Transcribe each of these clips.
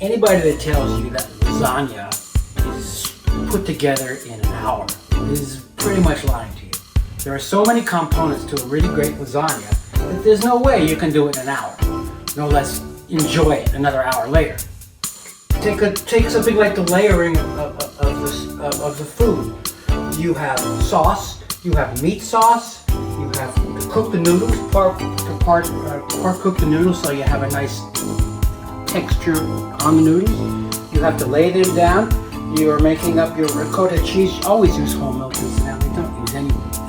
Anybody that tells you that lasagna is put together in an hour is pretty much lying to you. There are so many components to a really great lasagna that there's no way you can do it in an hour. No less enjoy it another hour later. Take something like the layering of the food. You have sauce, you have meat sauce, you have to cook the noodles, part cook the noodles so you have a nice texture on the noodles. You have to lay them down. You are making up your ricotta cheese. Always use whole milk incidentally. Don't use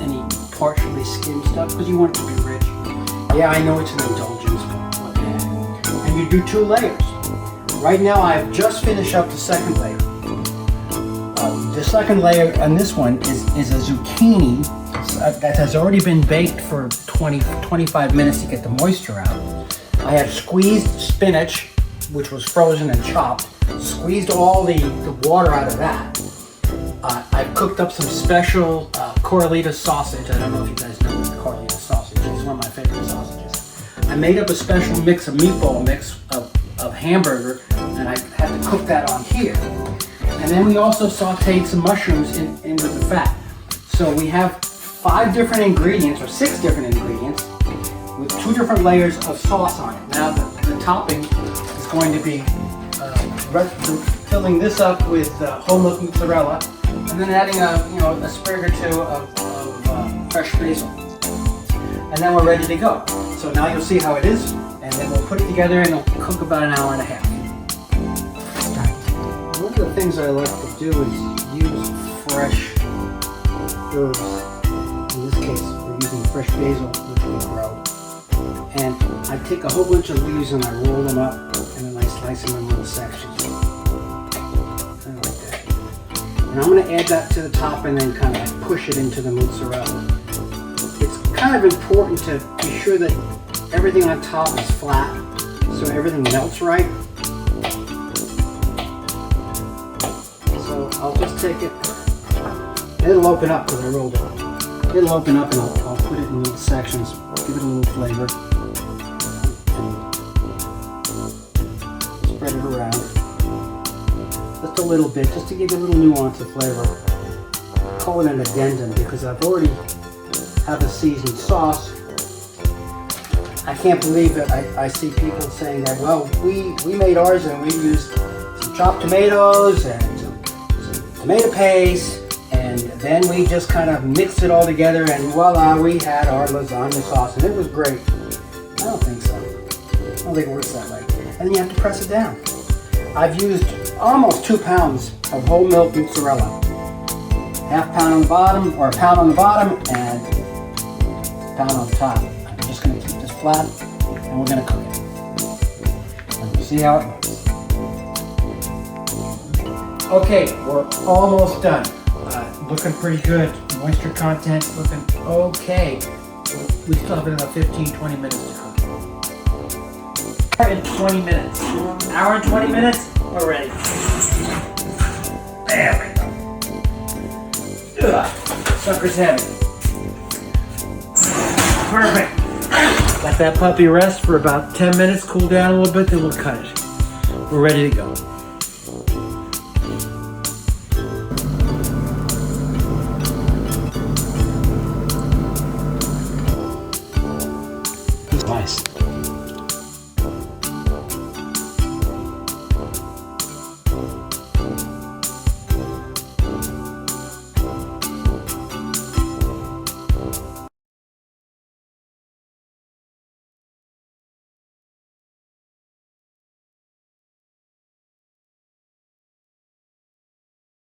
any partially skimmed stuff because you want it to be rich. Yeah, I know it's an indulgence, but and you do 2 layers. Right now I've just finished up the second layer. The second layer on this one is a zucchini that has already been baked for 20-25 minutes to get the moisture out. I have squeezed spinach, which was frozen and chopped, squeezed all the water out of that. I've cooked up some special Coralita sausage. I don't know if you guys know what Coralita sausage is. It's one of my favorite sausages. I made up a special mix, a meatball mix of hamburger, and I had to cook that on here. And then we also sauteed some mushrooms in with the fat. So we have 5 different ingredients, or 6 different ingredients, with 2 different layers of sauce on it. Now the topping is going to be filling this up with whole milk mozzarella, and then adding a sprig or 2 of fresh basil. And then we're ready to go. So now you'll see how it is, and then we'll put it together and it'll cook about an hour and a half. One of the things I like to do is use fresh herbs. In this case, we're using fresh basil, which we grow. And I take a whole bunch of leaves and I roll them up, and then I slice them in little sections. Kind of like that. And I'm going to add that to the top and then kind of like push it into the mozzarella. It's kind of important to be sure that everything on top is flat, so everything melts right. So I'll just take it. It'll open up because I rolled it. It'll open up and I'll put it in little sections, give it a little flavor. Spread it around. Just a little bit, just to give it a little nuance of flavor. I call it an addendum because I've already have a seasoned sauce. I can't believe that I see people saying that, well, we made ours and we used some chopped tomatoes and some tomato paste, and then we just kind of mixed it all together and voila, we had our lasagna sauce and it was great. I don't think so. I don't think it works that way. And then you have to press it down. I've used almost 2 pounds of whole milk mozzarella. Half pound on the bottom, or a pound on the bottom, and a pound on the top. I'm just going to keep this flat and we're going to cook it. And we'll see how it looks. Okay, we're almost done. Looking pretty good. Moisture content looking okay. We still have about 15-20 minutes to cook it. Hour and 20 minutes. Hour and 20 minutes? We're ready. There we go. Ugh, sucker's heavy. Perfect. Let that puppy rest for about 10 minutes, cool down a little bit, then we'll cut it. We're ready to go.